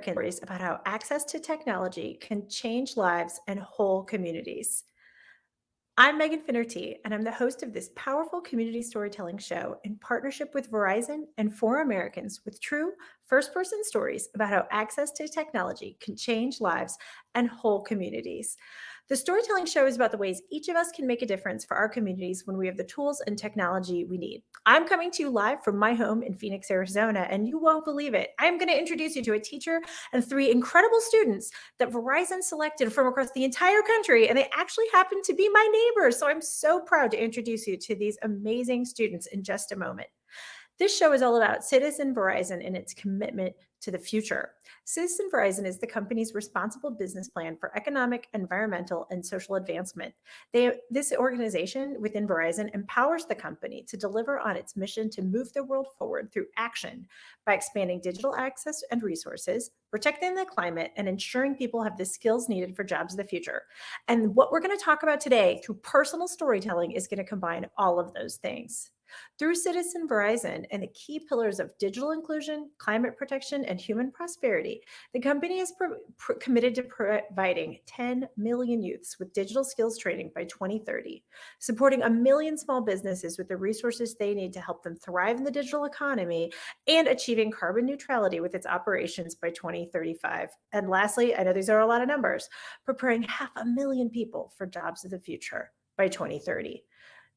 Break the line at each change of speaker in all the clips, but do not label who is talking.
Stories about how access to technology can change lives and whole communities. I'm Megan Finnerty, and I'm the host of this powerful community storytelling show in partnership with Verizon and For Americans with true first person stories about how access to technology can change lives and whole communities. The storytelling show is about the ways each of us can make a difference for our communities when we have the tools and technology we need. I'm coming to you live from my home in Phoenix, Arizona, and you won't believe it. I'm going to introduce you to a teacher and three incredible students that Verizon selected from across the entire country, and they actually happen to be my neighbors. So I'm so proud to introduce you to these amazing students in just a moment. This show is all about Citizen Verizon and its commitment to the future. Citizen Verizon is the company's responsible business plan for economic, environmental, and social advancement. This organization within Verizon empowers the company to deliver on its mission to move the world forward through action by expanding digital access and resources, protecting the climate, and ensuring people have the skills needed for jobs of the future. And what we're going to talk about today through personal storytelling is going to combine all of those things. Through Citizen Verizon and the key pillars of digital inclusion, climate protection, and human prosperity, the company is committed to providing 10 million youths with digital skills training by 2030, supporting 1 million small businesses with the resources they need to help them thrive in the digital economy, and achieving carbon neutrality with its operations by 2035. And lastly, I know these are a lot of numbers, preparing 500,000 people for jobs of the future by 2030.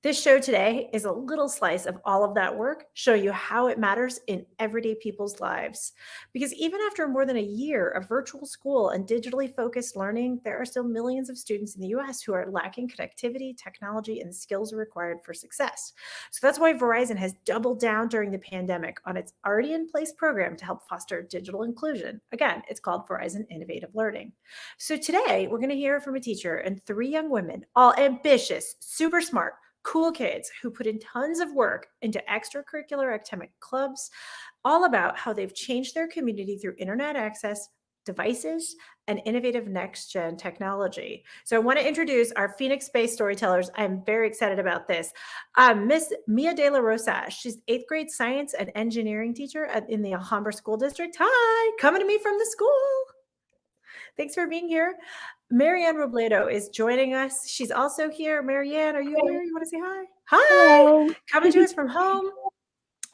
This show today is a little slice of all of that work, show you how it matters in everyday people's lives. Because even after more than a year of virtual school and digitally focused learning, there are still millions of students in the US who are lacking connectivity, technology, and skills required for success. So that's why Verizon has doubled down during the pandemic on its already in place program to help foster digital inclusion. Again, it's called Verizon Innovative Learning. So today we're going to hear from a teacher and three young women, all ambitious, super smart, cool kids who put in tons of work into extracurricular academic clubs, all about how they've changed their community through internet access, devices, and innovative next-gen technology. So I want to introduce our Phoenix-based storytellers. I'm very excited about this. Miss Mia DeLaRosa, she's 8th grade science and engineering teacher in the Alhambra School District. Hi, coming to me from the school. Thanks for being here. Marianne Robledo is joining us. She's also here. Marianne, are you here? You want to say hi? Hi.
Hello.
Coming to us from home.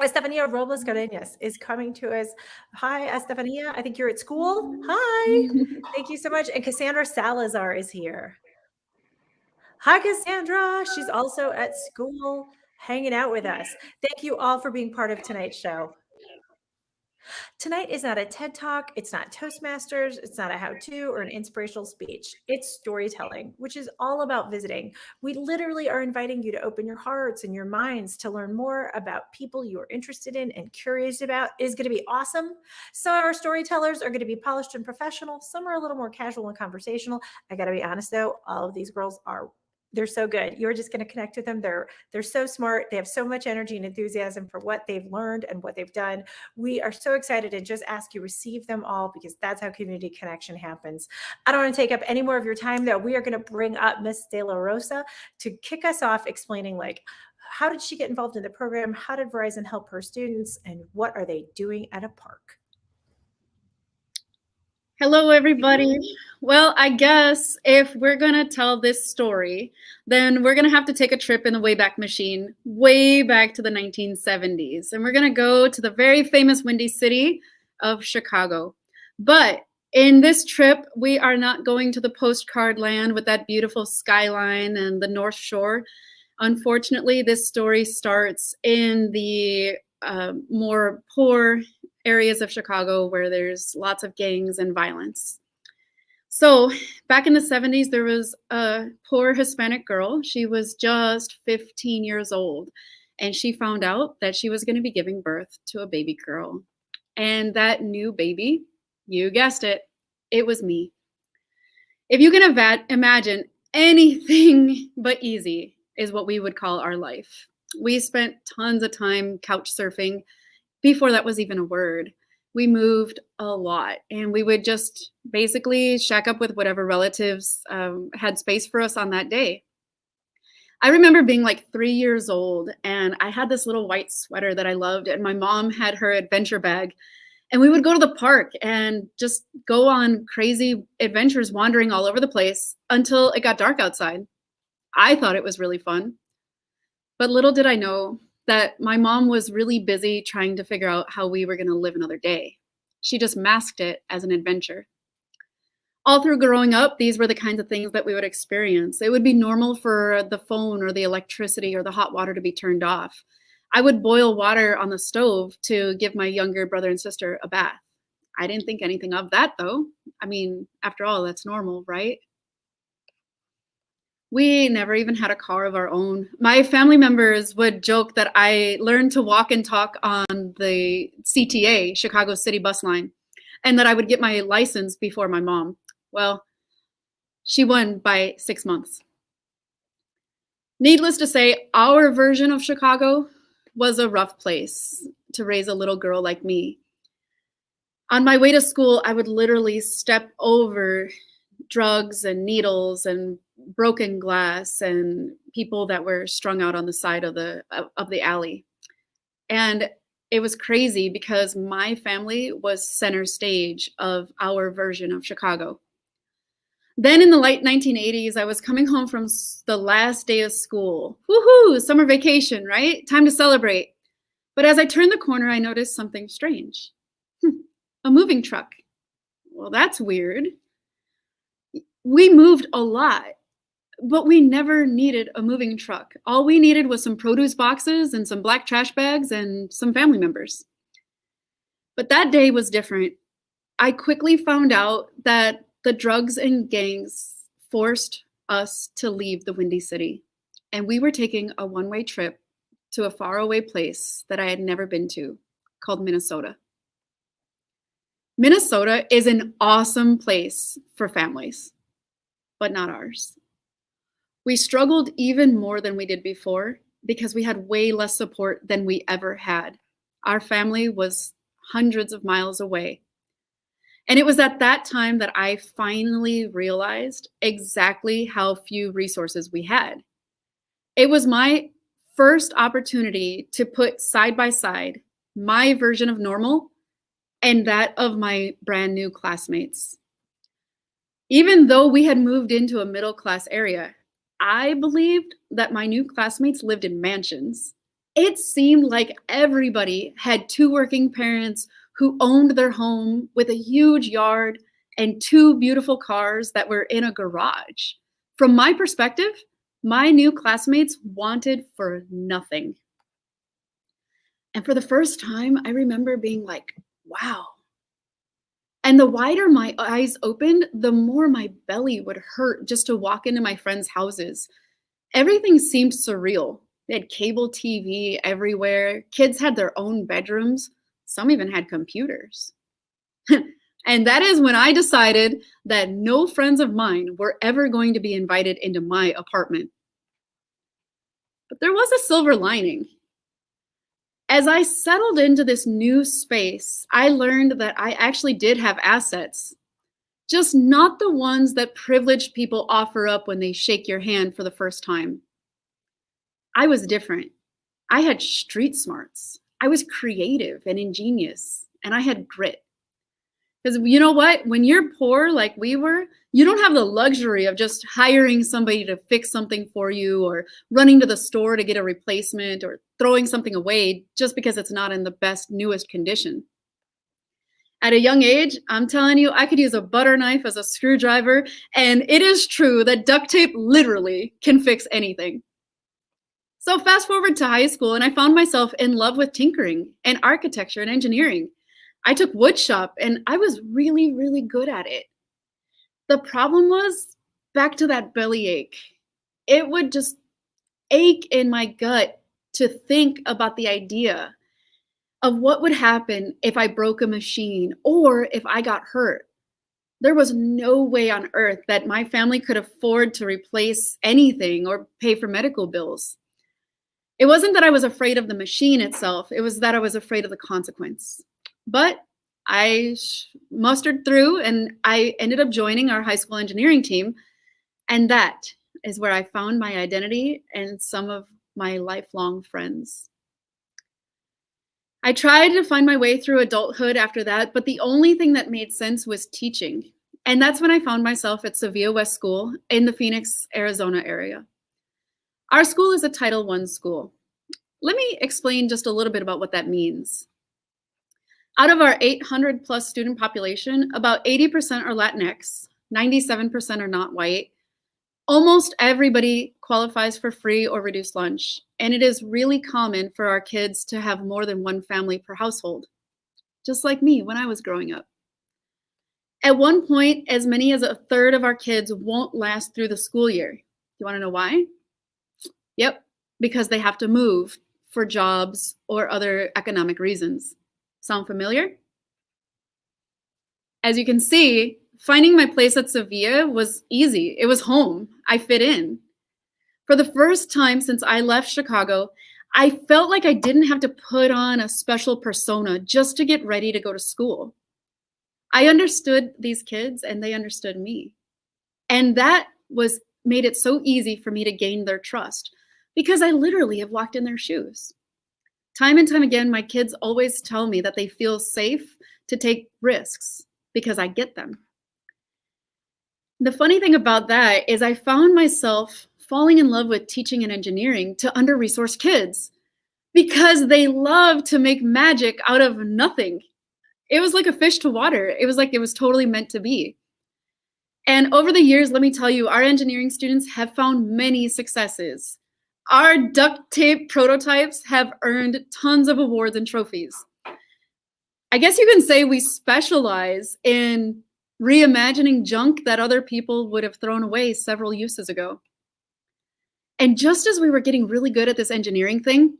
Estefania Robles Cadenas is coming to us. Hi, Estefania. I think you're at school. Hi. Thank you so much. And Kassandra Salazar is here. Hi, Kassandra. She's also at school hanging out with us. Thank you all for being part of tonight's show. Tonight is not a TED Talk, it's not Toastmasters, it's not a how-to or an inspirational speech. It's storytelling, which is all about visiting. We literally are inviting you to open your hearts and your minds to learn more about people you are interested in and curious about. It is going to be awesome. Some of our storytellers are going to be polished and professional. Some are a little more casual and conversational. I got to be honest though, all of these girls they're so good. You're just going to connect with them. They're so smart. They have so much energy and enthusiasm for what they've learned and what they've done. We are so excited to just ask you receive them all because that's how community connection happens. I don't want to take up any more of your time though. We are going to bring up Miss DeLaRosa to kick us off explaining how did she get involved in the program? How did Verizon help her students? And what are they doing at a park?
Hello, everybody. Well, I guess if we're going to tell this story, then we're going to have to take a trip in the Wayback Machine, way back to the 1970s. And we're going to go to the very famous Windy City of Chicago. But in this trip, we are not going to the postcard land with that beautiful skyline and the North Shore. Unfortunately, this story starts in the more poor areas of Chicago where there's lots of gangs and violence. So back in the 70s, there was a poor Hispanic girl. She was just 15 years old, and she found out that she was going to be giving birth to a baby girl. And that new baby, you guessed it, it was me. If you can imagine, anything but easy is what we would call our life. We spent tons of time couch surfing before that was even a word. We moved a lot, and we would just basically shack up with whatever relatives had space for us on that day. I remember being like 3 years old, and I had this little white sweater that I loved, and my mom had her adventure bag. And we would go to the park and just go on crazy adventures, wandering all over the place until it got dark outside. I thought it was really fun. But little did I know that my mom was really busy trying to figure out how we were going to live another day. She just masked it as an adventure. All through growing up, these were the kinds of things that we would experience. It would be normal for the phone or the electricity or the hot water to be turned off. I would boil water on the stove to give my younger brother and sister a bath. I didn't think anything of that, though. I mean, after all, that's normal, right? We never even had a car of our own. My family members would joke that I learned to walk and talk on the CTA, Chicago City Bus Line, and that I would get my license before my mom. Well, she won by 6 months. Needless to say, our version of Chicago was a rough place to raise a little girl like me. On my way to school, I would literally step over drugs and needles and broken glass and people that were strung out on the side of the alley. And it was crazy because my family was center stage of our version of Chicago. Then in the late 1980s, I was coming home from the last day of school. Woohoo, summer vacation, right? Time to celebrate. But as I turned the corner, I noticed something strange. A moving truck. Well, that's weird. We moved a lot, but we never needed a moving truck. All we needed was some produce boxes and some black trash bags and some family members. But that day was different. I quickly found out that the drugs and gangs forced us to leave the Windy City, and we were taking a one-way trip to a faraway place that I had never been to, called Minnesota. Minnesota is an awesome place for families, but not ours. We struggled even more than we did before because we had way less support than we ever had. Our family was hundreds of miles away. And it was at that time that I finally realized exactly how few resources we had. It was my first opportunity to put side by side my version of normal and that of my brand new classmates. Even though we had moved into a middle class area, I believed that my new classmates lived in mansions. It seemed like everybody had two working parents who owned their home with a huge yard and two beautiful cars that were in a garage. From my perspective, my new classmates wanted for nothing. And for the first time, I remember being like, wow. And the wider my eyes opened, the more my belly would hurt just to walk into my friends' houses. Everything seemed surreal. They had cable TV everywhere. Kids had their own bedrooms. Some even had computers. And that is when I decided that no friends of mine were ever going to be invited into my apartment. But there was a silver lining. As I settled into this new space, I learned that I actually did have assets, just not the ones that privileged people offer up when they shake your hand for the first time. I was different. I had street smarts. I was creative and ingenious, and I had grit. Because you know what? When you're poor like we were, you don't have the luxury of just hiring somebody to fix something for you or running to the store to get a replacement or throwing something away just because it's not in the best, newest condition. At a young age, I'm telling you, I could use a butter knife as a screwdriver, and it is true that duct tape literally can fix anything. So fast forward to high school, and I found myself in love with tinkering and architecture and engineering. I took wood shop, and I was really, really good at it. The problem was back to that bellyache. It would just ache in my gut to think about the idea of what would happen if I broke a machine or if I got hurt. There was no way on earth that my family could afford to replace anything or pay for medical bills. It wasn't that I was afraid of the machine itself, it was that I was afraid of the consequence. But I mustered through and I ended up joining our high school engineering team. And that is where I found my identity and some of my lifelong friends. I tried to find my way through adulthood after that, but the only thing that made sense was teaching. And that's when I found myself at Sevilla West School in the Phoenix, Arizona area. Our school is a Title I school. Let me explain just a little bit about what that means. Out of our 800 plus student population, about 80% are Latinx, 97% are not white. Almost everybody qualifies for free or reduced lunch, and it is really common for our kids to have more than one family per household, just like me when I was growing up. At one point, as many as a third of our kids won't last through the school year. Do you want to know why? Yep, because they have to move for jobs or other economic reasons. Sound familiar? As you can see, finding my place at Sevilla was easy. It was home. I fit in. For the first time since I left Chicago, I felt like I didn't have to put on a special persona just to get ready to go to school. I understood these kids and they understood me. And that made it so easy for me to gain their trust because I literally have walked in their shoes. Time and time again, my kids always tell me that they feel safe to take risks because I get them. The funny thing about that is I found myself falling in love with teaching and engineering to under-resourced kids because they love to make magic out of nothing. It was like a fish to water. It was like it was totally meant to be. And over the years, let me tell you, our engineering students have found many successes. Our duct tape prototypes have earned tons of awards and trophies. I guess you can say we specialize in reimagining junk that other people would have thrown away several uses ago. And just as we were getting really good at this engineering thing,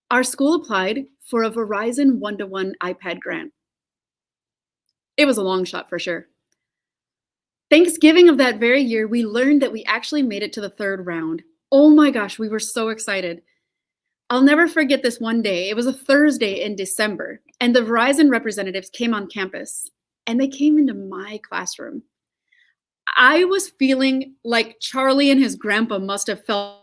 our school applied for a Verizon one-to-one iPad grant. It was a long shot for sure. Thanksgiving of that very year, we learned that we actually made it to the third round. Oh my gosh, we were so excited. I'll never forget this one day. It was a Thursday in December, and the Verizon representatives came on campus, and they came into my classroom. I was feeling like Charlie and his grandpa must have felt.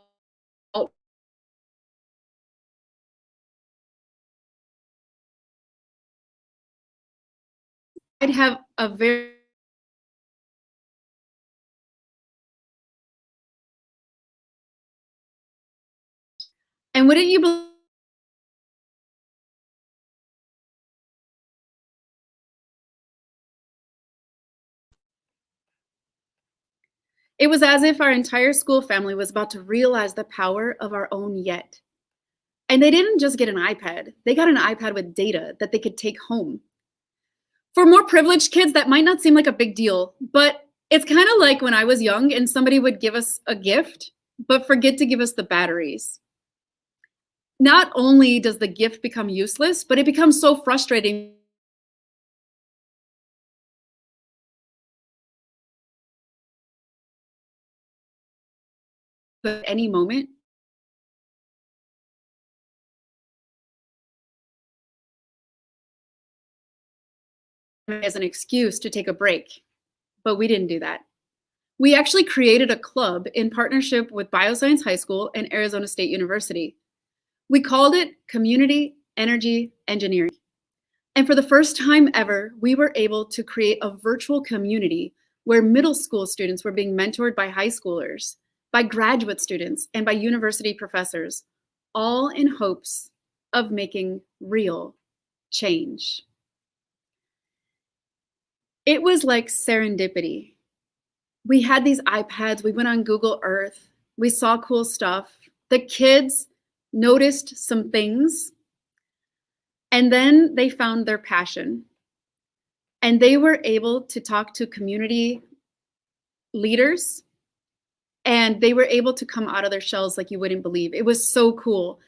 I'd have a very and wouldn't you believe it was as if our entire school family was about to realize the power of our own yet. And they didn't just get an iPad, they got an iPad with data that they could take home. For more privileged kids, that might not seem like a big deal, but it's kind of like when I was young and somebody would give us a gift, but forget to give us the batteries. Not only does the gift become useless, but it becomes so frustrating. At any moment, as an excuse to take a break, but we didn't do that. We actually created a club in partnership with Bioscience High School and Arizona State University. We called it Community Energy Engineering. And for the first time ever, we were able to create a virtual community where middle school students were being mentored by high schoolers, by graduate students, and by university professors, all in hopes of making real change. It was like serendipity. We had these iPads, we went on Google Earth, we saw cool stuff. The kids noticed some things, and then they found their passion. And they were able to talk to community leaders, and they were able to come out of their shells like you wouldn't believe. It was so cool.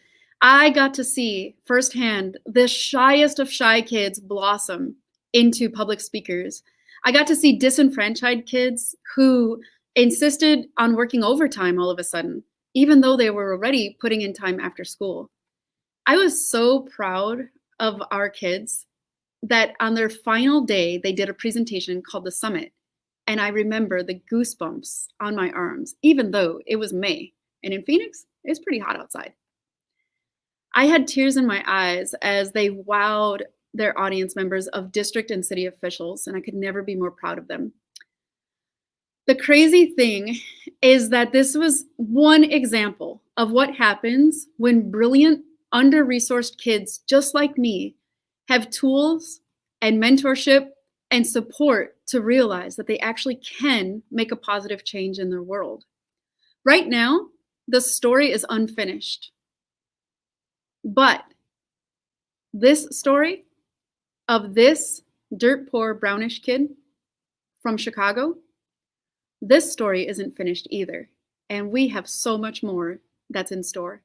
I got to see firsthand the shyest of shy kids blossom into public speakers. I got to see disenfranchised kids who insisted on working overtime all of a sudden, even though they were already putting in time after school. I was so proud of our kids that on their final day, they did a presentation called The Summit. And I remember the goosebumps on my arms, even though it was May. And in Phoenix, it's pretty hot outside. I had tears in my eyes as they wowed their audience members of district and city officials, and I could never be more proud of them. The crazy thing is that this was one example of what happens when brilliant, under-resourced kids just like me have tools and mentorship and support to realize that they actually can make a positive change in their world. Right now, the story is unfinished. But this story of this dirt poor brownish kid from Chicago, this story isn't finished either. And we have so much more that's in store.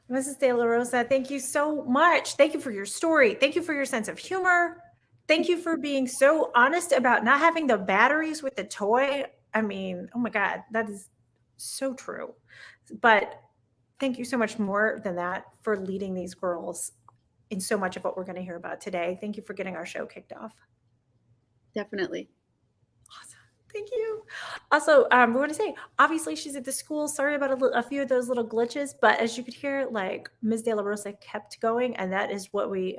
Mrs. DeLaRosa, thank you so much. Thank you for your story. Thank you for your sense of humor. Thank you for being so honest about not having the batteries with the toy. I mean, oh my God, that is so true. But thank you so much more than that for leading these girls in so much of what we're going to hear about today. Thank you for getting our show kicked off.
Definitely.
Awesome. Thank you. Also, we want to say, obviously, she's at the school. Sorry about a few of those little glitches, but as you could hear, like Ms. DeLaRosa kept going, and that is what we,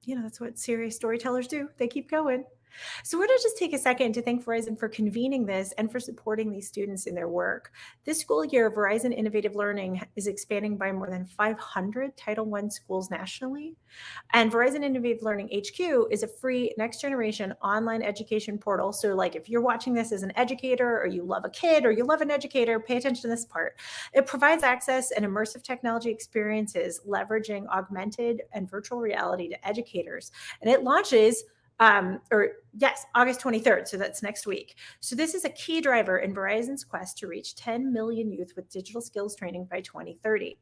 that's what serious storytellers do. They keep going. So we're going to just take a second to thank Verizon for convening this and for supporting these students in their work. This school year, Verizon Innovative Learning is expanding by more than 500 Title I schools nationally. And Verizon Innovative Learning HQ is a free next generation online education portal. So like if you're watching this as an educator or you love a kid or you love an educator, pay attention to this part. It provides access and immersive technology experiences leveraging augmented and virtual reality to educators. And it launches August 23rd. So that's next week. So this is a key driver in Verizon's quest to reach 10 million youth with digital skills training by 2030.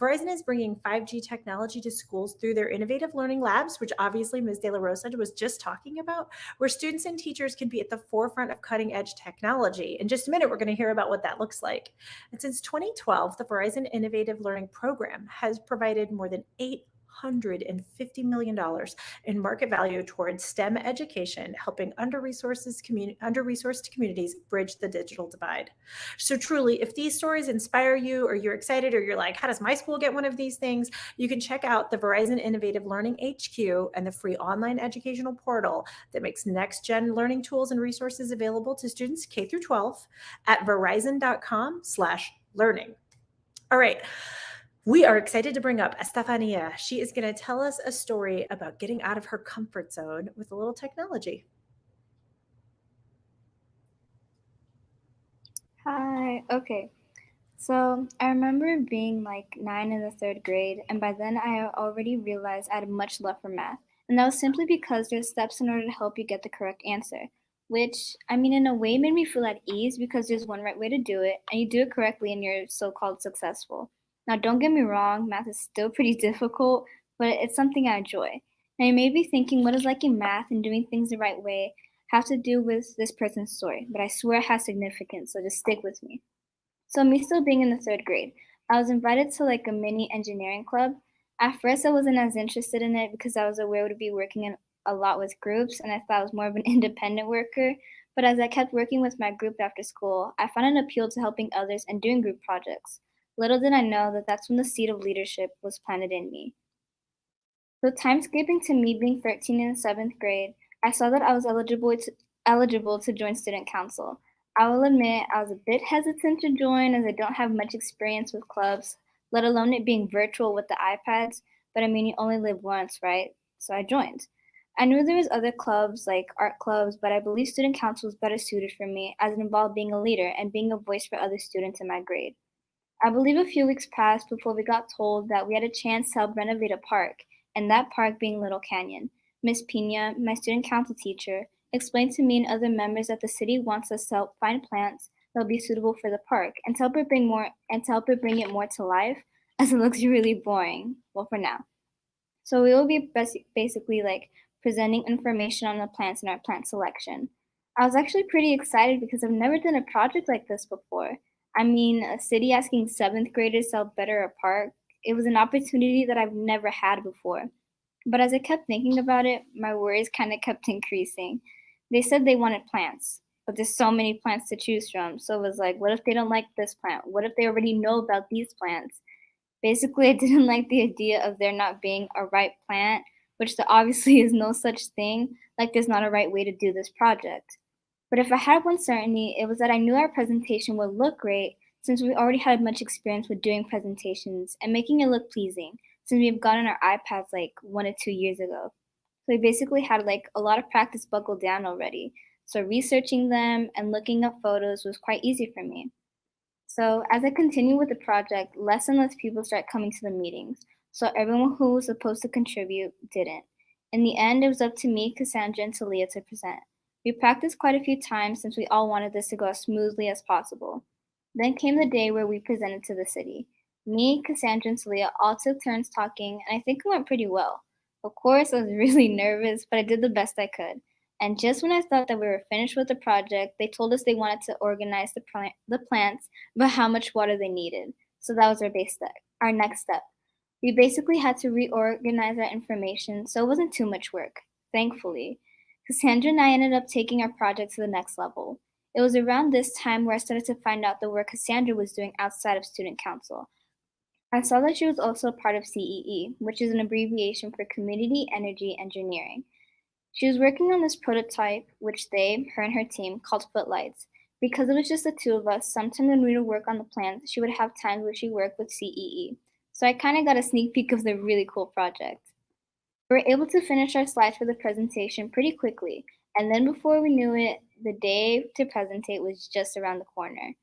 Verizon is bringing 5G technology to schools through their innovative learning labs, which obviously Ms. DeLaRosa was just talking about, where students and teachers can be at the forefront of cutting edge technology. In just a minute, we're going to hear about what that looks like. And since 2012, the Verizon Innovative Learning Program has provided more than $850 million in market value towards STEM education, helping under-resourced communities bridge the digital divide. So truly, if these stories inspire you or you're excited or you're like, how does my school get one of these things? You can check out the Verizon Innovative Learning HQ and the free online educational portal that makes next-gen learning tools and resources available to students K through 12 at verizon.com/learning. All right. We are excited to bring up Estefania. She is going to tell us a story about getting out of her comfort zone with a little technology.
Hi. Okay. So I remember being like 9 in the 3rd grade, and by then I already realized I had much love for math. And that was simply because there's steps in order to help you get the correct answer, which, I mean, in a way made me feel at ease because there's one right way to do it, and you do it correctly and you're so-called successful. Now, don't get me wrong, math is still pretty difficult, but it's something I enjoy. Now, you may be thinking, what does liking math and doing things the right way have to do with this person's story? But I swear it has significance, so just stick with me. So me still being in the 3rd grade, I was invited to like a mini engineering club. At first, I wasn't as interested in it because I was aware to be working in a lot with groups, and I thought I was more of an independent worker. But as I kept working with my group after school, I found an appeal to helping others and doing group projects. Little did I know that that's when the seed of leadership was planted in me. So time skipping to me being 13 in the 7th grade, I saw that I was eligible to join student council. I will admit I was a bit hesitant to join as I don't have much experience with clubs, let alone it being virtual with the iPads, but I mean you only live once, right? So I joined. I knew there was other clubs like art clubs, but I believe student council was better suited for me as it involved being a leader and being a voice for other students in my grade. I believe a few weeks passed before we got told that we had a chance to help renovate a park, and that park being Little Canyon. Miss Pina, my student council teacher, explained to me and other members that the city wants us to help find plants that will be suitable for the park and to help it bring it more to life, as it looks really boring. Well, for now. So we will be basically like presenting information on the plants in our plant selection. I was actually pretty excited because I've never done a project like this before. I mean, a city asking 7th graders to help better a park. It was an opportunity that I've never had before. But as I kept thinking about it, my worries kind of kept increasing. They said they wanted plants. but there's so many plants to choose from. So it was like, what if they don't like this plant? What if they already know about these plants? Basically, I didn't like the idea of there not being a right plant, which there obviously is no such thing, like there's not a right way to do this project. But if I had one certainty, it was that I knew our presentation would look great since we already had much experience with doing presentations and making it look pleasing since we've gotten our iPads like 1 or 2 years ago. So we basically had like a lot of practice buckled down already. So researching them and looking up photos was quite easy for me. So as I continued with the project, less and less people started coming to the meetings. So everyone who was supposed to contribute didn't. In the end, it was up to me, Kassandra, and Talia to present. We practiced quite a few times since we all wanted this to go as smoothly as possible. Then came the day where we presented to the city. Me, Cassandra, and Talia all took turns talking, and I think it went pretty well. Of course, I was really nervous, but I did the best I could. And just when I thought that we were finished with the project, they told us they wanted to organize the plants, but how much water they needed. So that was our base step, our next step. We basically had to reorganize our information, so it wasn't too much work, thankfully. Cassandra and I ended up taking our project to the next level. It was around this time where I started to find out the work Cassandra was doing outside of student council. I saw that she was also a part of CEE, which is an abbreviation for Community Energy Engineering. She was working on this prototype, which her and her team, called Footlights. Because it was just the two of us, sometimes when we would work on the plans, she would have times where she worked with CEE. So I kind of got a sneak peek of the really cool project. We were able to finish our slides for the presentation pretty quickly, and then before we knew it, the day to presentate was just around the corner.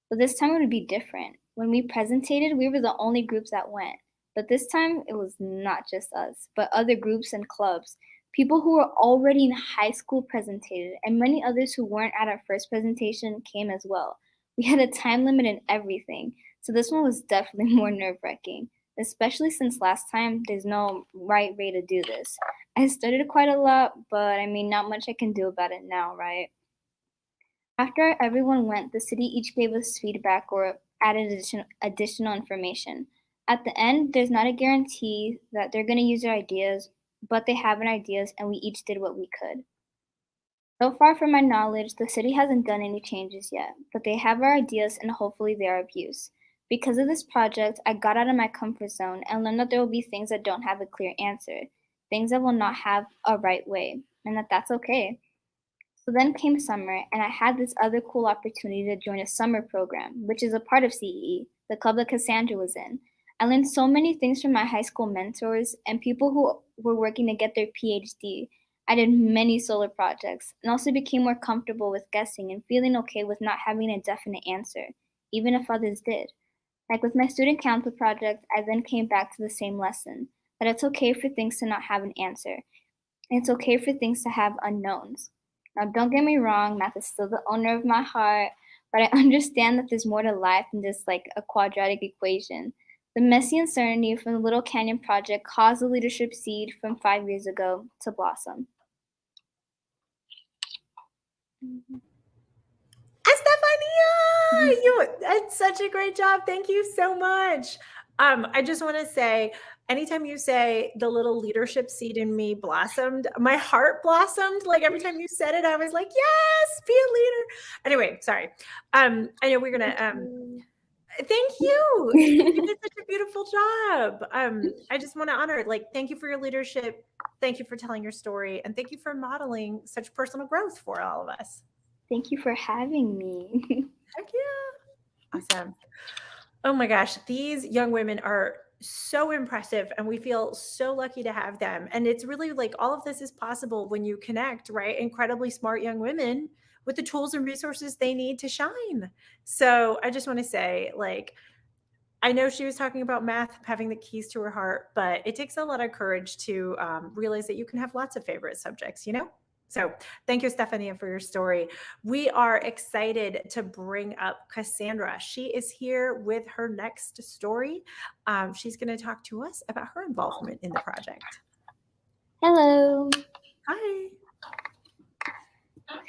But this time it would be different. When we presented, we were the only groups that went. But this time, it was not just us, but other groups and clubs. People who were already in high school presented, and many others who weren't at our first presentation came as well. We had a time limit and everything, so this one was definitely more nerve-wracking, especially since last time there's no right way to do this. I studied quite a lot, but I mean, not much I can do about it now, right? After everyone went, the city each gave us feedback or added additional information. At the end, there's not a guarantee that they're going to use our ideas, but they have an ideas and we each did what we could. So far from my knowledge, the city hasn't done any changes yet, but they have our ideas and hopefully they are of use. Because of this project, I got out of my comfort zone and learned that there will be things that don't have a clear answer, things that will not have a right way, and that's okay. So then came summer, and I had this other cool opportunity to join a summer program, which is a part of CEE, the club that Cassandra was in. I learned so many things from my high school mentors and people who were working to get their PhD. I did many solo projects and also became more comfortable with guessing and feeling okay with not having a definite answer, even if others did. Like with my student council project, I then came back to the same lesson that it's okay for things to not have an answer. And it's okay for things to have unknowns. Now, don't get me wrong, math is still the owner of my heart, but I understand that there's more to life than just like a quadratic equation. The messy uncertainty from the Little Canyon Project caused the leadership seed from 5 years ago to blossom.
Estefania, you did such a great job. Thank you so much. I just want to say, anytime you say the little leadership seed in me blossomed, my heart blossomed. Like every time you said it, I was like, yes, be a leader. Anyway, sorry. I know we're gonna. Thank you. You did such a beautiful job. I just want to honor, like, thank you for your leadership. Thank you for telling your story, and thank you for modeling such personal growth for all of us.
Thank you for having me.
Heck yeah. Awesome. Oh my gosh, these young women are so impressive and we feel so lucky to have them. And it's really like all of this is possible when you connect, right? Incredibly smart young women with the tools and resources they need to shine. So I just want to say, like, I know she was talking about math having the keys to her heart, but it takes a lot of courage to realize that you can have lots of favorite subjects, you know? So thank you, Stefania, for your story. We are excited to bring up Kassandra. She is here with her next story. She's going to talk to us about her involvement in the project.
Hello.
Hi.
Okay.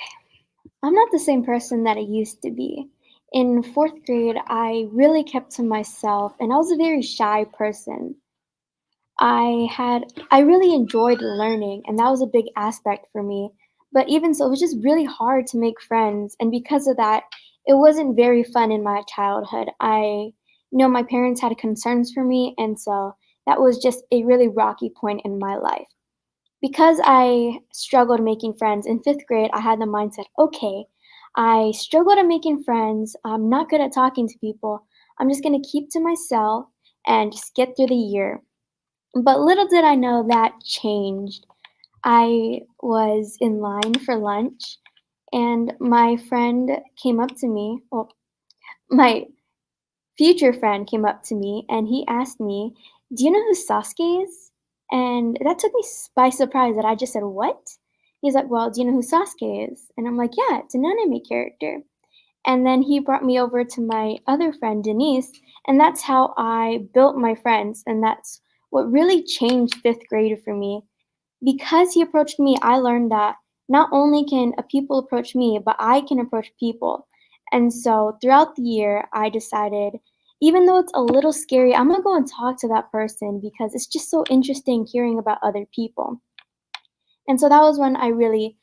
I'm not the same person that I used to be. In 4th grade, I really kept to myself, and I was a very shy person. I really enjoyed learning, and that was a big aspect for me. But even so, it was just really hard to make friends, and because of that, it wasn't very fun in my childhood. My parents had concerns for me, and so that was just a really rocky point in my life. Because I struggled making friends in 5th grade, I had the mindset, okay, I struggled at making friends. I'm not good at talking to people. I'm just going to keep to myself and just get through the year. But little did I know that changed. I was in line for lunch and my friend came up to me. Well, my future friend came up to me and he asked me, "Do you know who Sasuke is?" And that took me by surprise that I just said, "What?" He's like, "Well, do you know who Sasuke is?" And I'm like, "Yeah, it's an anime character." And then he brought me over to my other friend, Denise, and that's how I built my friends. And that's what really changed 5th grade for me. Because he approached me, I learned that not only can a people approach me, but I can approach people. And so throughout the year, I decided, even though it's a little scary, I'm gonna go and talk to that person because it's just so interesting hearing about other people. And so that was when I really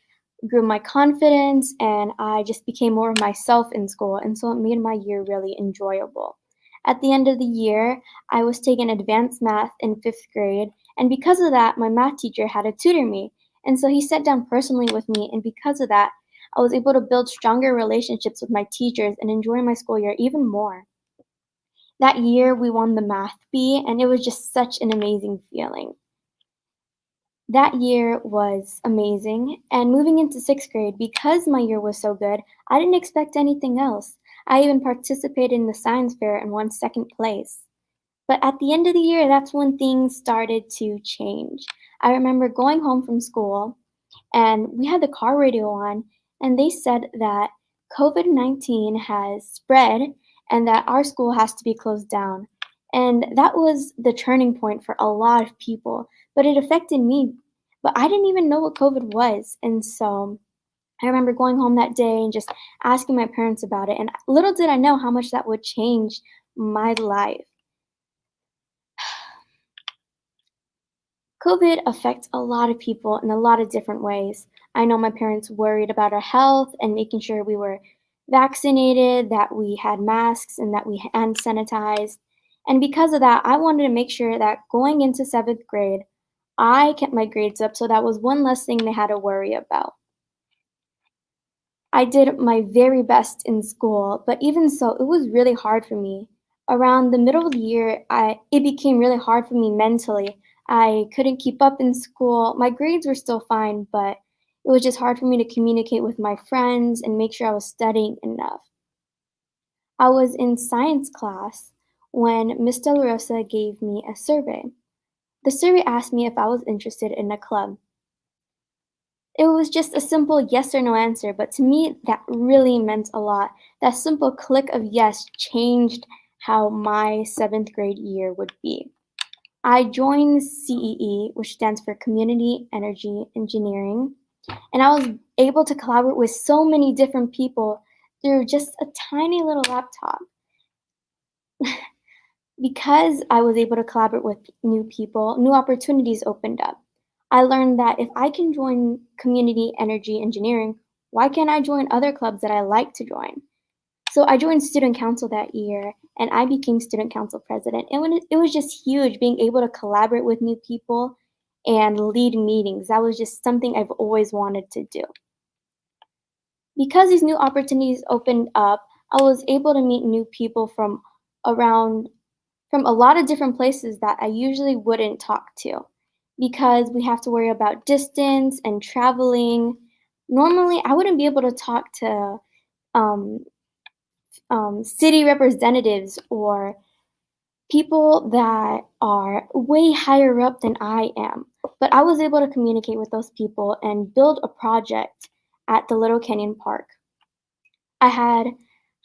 grew my confidence and I just became more of myself in school. And so it made my year really enjoyable. At the end of the year, I was taking advanced math in 5th grade. And because of that, my math teacher had to tutor me. And so he sat down personally with me. And because of that, I was able to build stronger relationships with my teachers and enjoy my school year even more. That year, we won the math bee, and it was just such an amazing feeling. That year was amazing, and moving into 6th grade, because my year was so good, I didn't expect anything else. I even participated in the science fair and won 2nd place. But at the end of the year, that's when things started to change. I remember going home from school, and we had the car radio on, and they said that COVID-19 has spread and that our school has to be closed down. And that was the turning point for a lot of people, but it affected me. But I didn't even know what COVID was. And so I remember going home that day and just asking my parents about it. And little did I know how much that would change my life. COVID affects a lot of people in a lot of different ways. I know my parents worried about our health and making sure we were vaccinated, that we had masks, and that we hand sanitized. And because of that, I wanted to make sure that going into 7th grade, I kept my grades up so that was one less thing they had to worry about. I did my very best in school, but even so, it was really hard for me. Around the middle of the year, it became really hard for me mentally. I couldn't keep up in school. My grades were still fine, but it was just hard for me to communicate with my friends and make sure I was studying enough. I was in science class when Miss DeLaRosa gave me a survey. The survey asked me if I was interested in a club. It was just a simple yes or no answer, but to me, that really meant a lot. That simple click of yes changed how my 7th grade year would be. I joined CEE, which stands for Community Energy Engineering, and I was able to collaborate with so many different people through just a tiny little laptop. Because I was able to collaborate with new people, new opportunities opened up. I learned that if I can join community energy engineering, why can't I join other clubs that I like to join? So I joined student council that year and I became student council president. And when it was just huge being able to collaborate with new people and lead meetings. That was just something I've always wanted to do. Because these new opportunities opened up, I was able to meet new people around from a lot of different places that I usually wouldn't talk to because we have to worry about distance and traveling. Normally, I wouldn't be able to talk to um, city representatives or people that are way higher up than I am. But I was able to communicate with those people and build a project at the Little Canyon Park. I had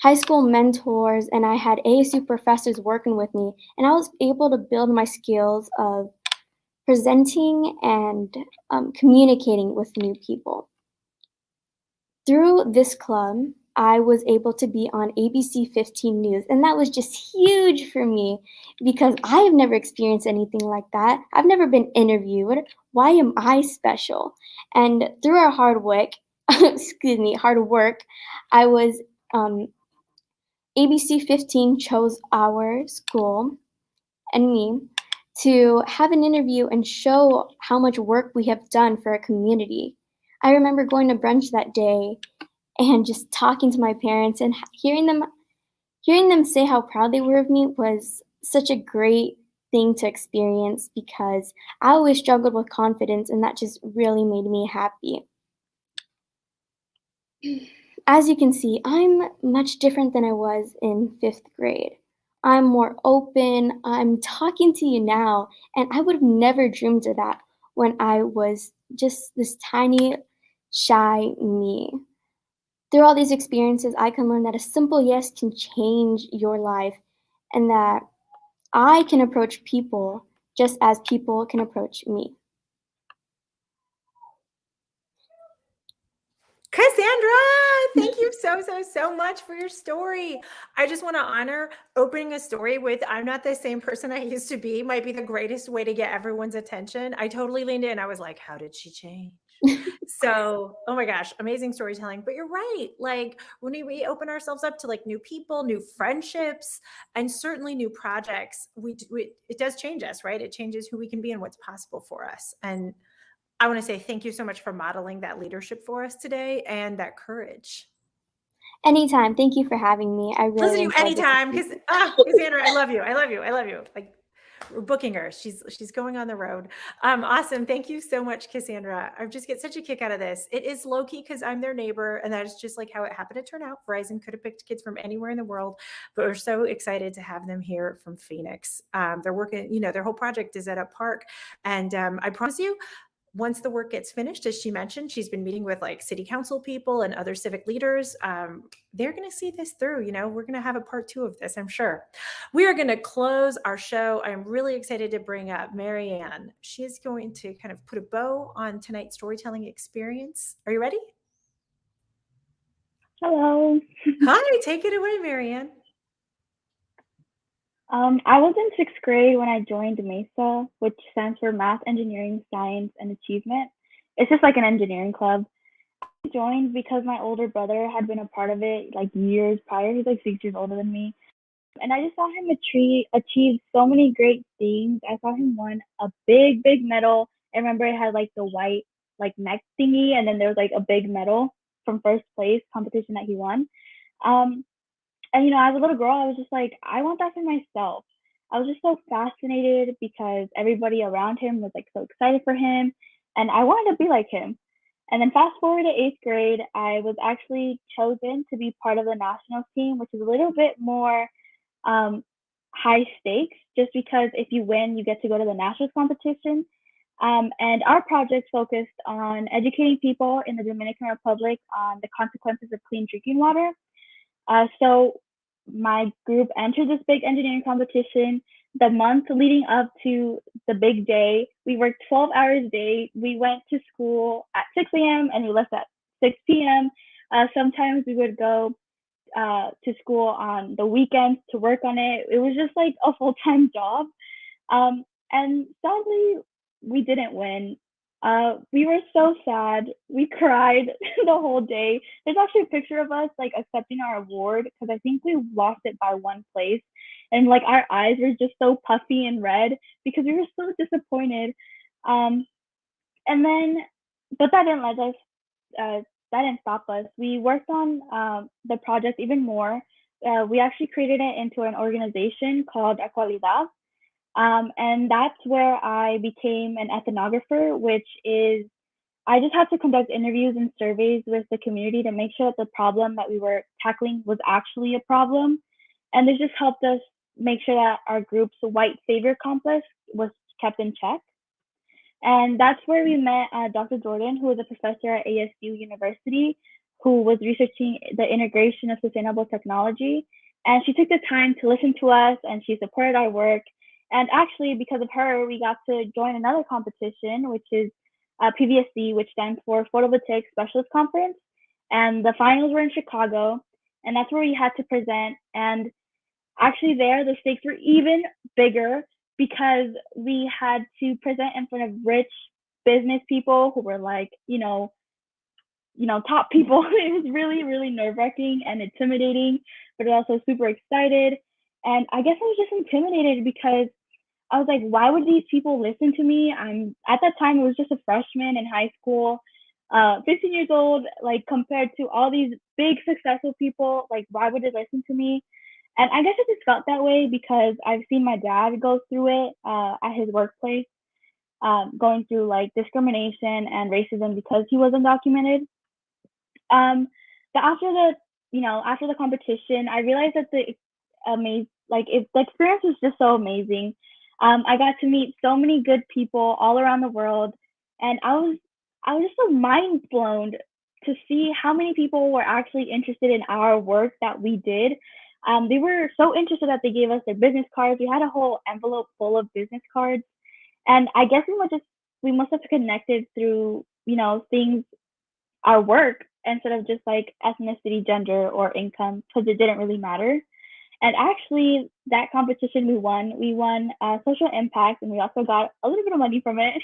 high school mentors and I had ASU professors working with me, and I was able to build my skills of presenting and communicating with new people. Through this club, I was able to be on ABC 15 News, and that was just huge for me because I have never experienced anything like that. I've never been interviewed. Why am I special? And through our hard work, hard work, I was ABC 15 chose our school and me to have an interview and show how much work we have done for our community. I remember going to brunch that day and just talking to my parents and hearing them say how proud they were of me was such a great thing to experience because I always struggled with confidence and that just really made me happy. As you can see, I'm much different than I was in 5th grade. I'm more open, I'm talking to you now, and I would have never dreamed of that when I was just this tiny, shy me. Through all these experiences, I can learn that a simple yes can change your life and that I can approach people just as people can approach me.
Kassandra, thank you so much for your story. I just want to honor opening a story with I'm not the same person I used to be might be the greatest way to get everyone's attention. I totally leaned in. I was like, how did she change? So, oh my gosh, amazing storytelling. But you're right. Like when we open ourselves up to like new people, new friendships, and certainly new projects, it does change us, right? It changes who we can be and what's possible for us. And I want to say thank you so much for modeling that leadership for us today and that courage.
Anytime. Thank you for having me. I
Listen
really
to you
enjoyed the
anytime because Cassandra, I love you. I love you. I love you. Like we're booking her. She's going on the road. Awesome. Thank you so much, Cassandra. I just get such a kick out of this. It is low key because I'm their neighbor, and that is just like how it happened to turn out. Verizon could have picked kids from anywhere in the world, but we're so excited to have them here from Phoenix. They're working, their whole project is at a park, and I promise you, once the work gets finished, as she mentioned, she's been meeting with like city council people and other civic leaders. They're going to see this through. We're going to have a part 2 of this, I'm sure. We are going to close our show. I'm really excited to bring up Marianne. She is going to kind of put a bow on tonight's storytelling experience. Are you ready?
Hello.
Hi, take it away, Marianne.
I was in 6th grade when I joined MESA, which stands for Math, Engineering, Science, and Achievement. It's just like an engineering club. I joined because my older brother had been a part of it like years prior. He's like 6 years older than me. And I just saw him achieve so many great things. I saw him win a big, big medal. I remember it had like the white like neck thingy, and then there was like a big medal from first place competition that he won. And as a little girl, I was just like, I want that for myself. I was just so fascinated because everybody around him was like so excited for him, and I wanted to be like him. And then fast forward to 8th grade, I was actually chosen to be part of the national team, which is a little bit more high stakes, just because if you win, you get to go to the nationals competition. And our project focused on educating people in the Dominican Republic on the consequences of clean drinking water. So my group entered this big engineering competition. The month leading up to the big day, we worked 12 hours a day. We went to school at 6 a.m. and we left at 6 p.m. Sometimes we would go to school on the weekends to work on it. It was just like a full-time job. And sadly, we didn't win. We were so sad. We cried the whole day. There's actually a picture of us like accepting our award because I think we lost it by 1 place. And like our eyes were just so puffy and red because we were so disappointed. And then, but that didn't let us, that didn't stop us. We worked on the project even more. We actually created it into an organization called Equalidad. And that's where I became an ethnographer, which is I just had to conduct interviews and surveys with the community to make sure that the problem that we were tackling was actually a problem. And this just helped us make sure that our group's white savior complex was kept in check. And that's where we met Dr. Jordan, who was a professor at ASU University, who was researching the integration of sustainable technology. And she took the time to listen to us and she supported our work. And actually, because of her, we got to join another competition, which is PVSC, which stands for Photovoltaic Specialist Conference. and the finals were in Chicago, and that's where we had to present. And actually, there the stakes were even bigger because we had to present in front of rich business people who were like, top people. It was really, really nerve wracking and intimidating, but also super excited. And I guess I was just intimidated because I was like, why would these people listen to me? I'm at that time, it was just a freshman in high school, 15 years old, like compared to all these big successful people, like why would they listen to me? And I guess I just felt that way because I've seen my dad go through it at his workplace, going through like discrimination and racism because he was undocumented. Um, but after the competition, I realized that the experience was just so amazing. I got to meet so many good people all around the world, and I was just so mind blown to see how many people were actually interested in our work that we did. They were so interested that they gave us their business cards. We had a whole envelope full of business cards, and I guess we must have connected through things, our work, instead of just like ethnicity, gender, or income, because it didn't really matter. And actually, that competition we won. We won social impact, and we also got a little bit of money from it.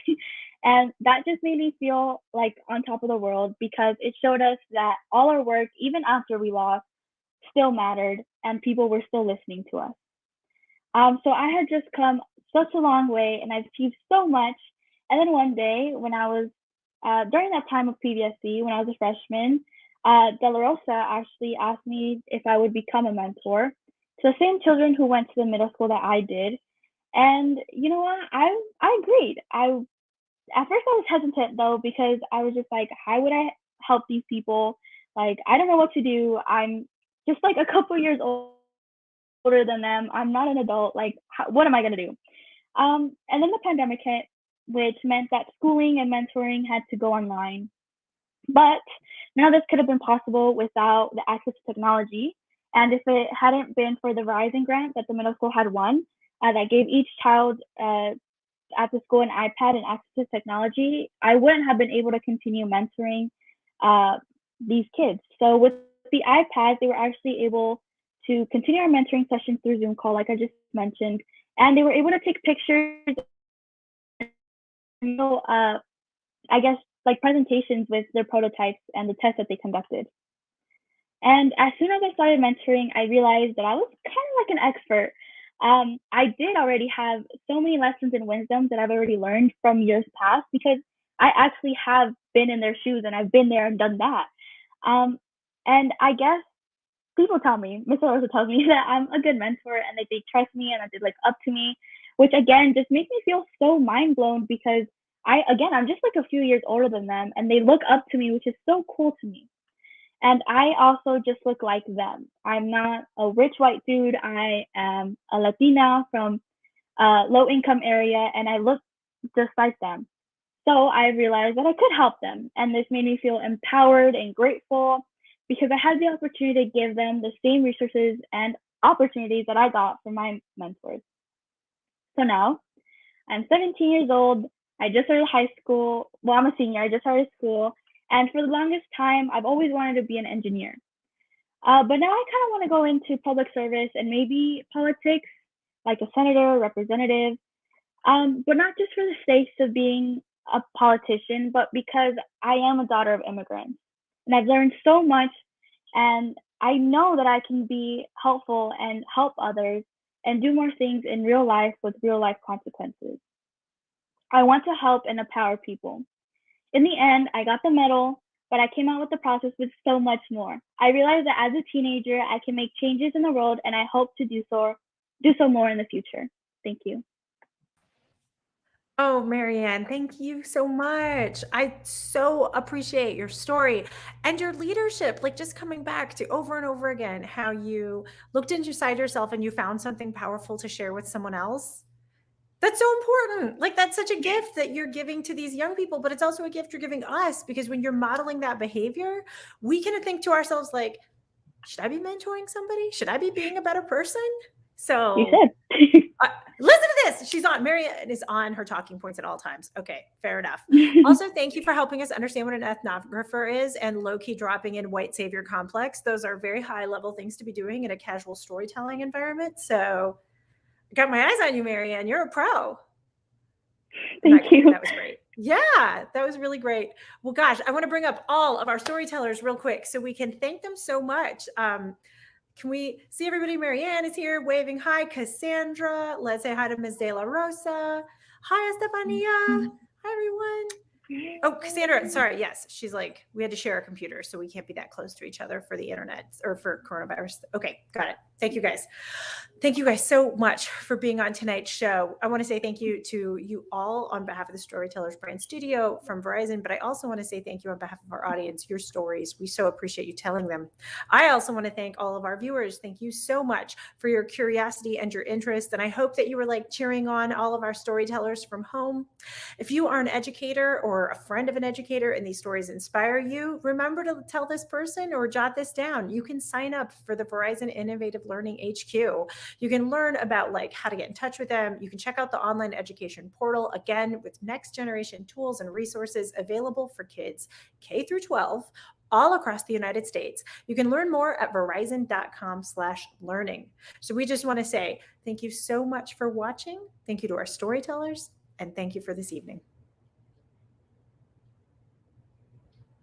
And that just made me feel like on top of the world because it showed us that all our work, even after we lost, still mattered, and people were still listening to us. So I had just come such a long way, and I've achieved so much. And then one day, when I was during that time of PBSC, when I was a freshman, DeLaRosa actually asked me if I would become a mentor to the same children who went to the middle school that I did. And you know what? I agreed. I At first I was hesitant though because I was just like, how would I help these people? Like I don't know what to do. I'm just like a couple years older than them. I'm not an adult. Like what am I gonna do? And then the pandemic hit, which meant that schooling and mentoring had to go online. But none of this could have been possible without the access to technology. And if it hadn't been for the Verizon grant that the middle school had won, that gave each child at the school an iPad and access to technology, I wouldn't have been able to continue mentoring uh, these kids. So with the iPads, they were actually able to continue our mentoring sessions through Zoom call, like I just mentioned, and they were able to take pictures, and I guess like presentations with their prototypes and the tests that they conducted. And as soon as I started mentoring, I realized that I was kind of like an expert. I did already have so many lessons and wisdoms that I've already learned from years past because I actually have been in their shoes and I've been there and done that. Um, and I guess people tell me, Miss Rosa tells me that I'm a good mentor and that they trust me and that they look up to me, which again just makes me feel so mind blown because I'm just like a few years older than them and they look up to me, which is so cool to me. And I also just look like them. I'm not a rich white dude. I am a Latina from a low income area and I look just like them. So I realized that I could help them. And this made me feel empowered and grateful because I had the opportunity to give them the same resources and opportunities that I got from my mentors. So now I'm 17 years old. I just started high school. Well, I'm a senior. I just started school. And for the longest time, I've always wanted to be an engineer. But now I kind of want to go into public service and maybe politics, like a senator, representative, but not just for the sake of being a politician, but because I am a daughter of immigrants. And I've learned so much, and I know that I can be helpful and help others and do more things in real life with real life consequences. I want to help and empower people. In the end, I got the medal, but I came out with the process with so much more. I realized that as a teenager, I can make changes in the world, and I hope to do so more in the future. Thank you.
Oh, Marianne, thank you so much. I so appreciate your story and your leadership, like just coming back to over and over again how you looked inside yourself and you found something powerful to share with someone else. That's so important. Like that's such a gift that you're giving to these young people, but it's also a gift you're giving us because when you're modeling that behavior, we can think to ourselves like, should I be mentoring somebody? Should I be being a better person? So
You should.
listen to this. She's on. Marianne is on her talking points at all times. Okay, fair enough. Also, thank you for helping us understand what an ethnographer is and low-key dropping in white savior complex. Those are very high-level things to be doing in a casual storytelling environment. So I got my eyes on you, Marianne. You're a pro.
Thank you.
That was great. Yeah, that was really great. Well, gosh, I want to bring up all of our storytellers real quick so we can thank them so much. Can we see everybody? Marianne is here waving hi. Kassandra. Let's say hi to Ms. DeLaRosa. Hi, Estefania. Hi, everyone. Oh, Kassandra, sorry. Yes, she's like, we had to share a computer, so we can't be that close to each other for the internet or for coronavirus. Okay, got it. Thank you, guys. Thank you guys so much for being on tonight's show. I want to say thank you to you all on behalf of the Storytellers Brand Studio from Verizon, but I also want to say thank you on behalf of our audience, your stories. We so appreciate you telling them. I also want to thank all of our viewers. Thank you so much for your curiosity and your interest. And I hope that you were like cheering on all of our storytellers from home. If you are an educator or a friend of an educator and these stories inspire you, remember to tell this person or jot this down. You can sign up for the Verizon Innovative Learning HQ. You can learn about like how to get in touch with them. You can check out the online education portal, again, with next generation tools and resources available for kids K through 12 all across the United States. You can learn more at verizon.com/learning. So we just want to say thank you so much for watching. Thank you to our storytellers, and thank you for this evening.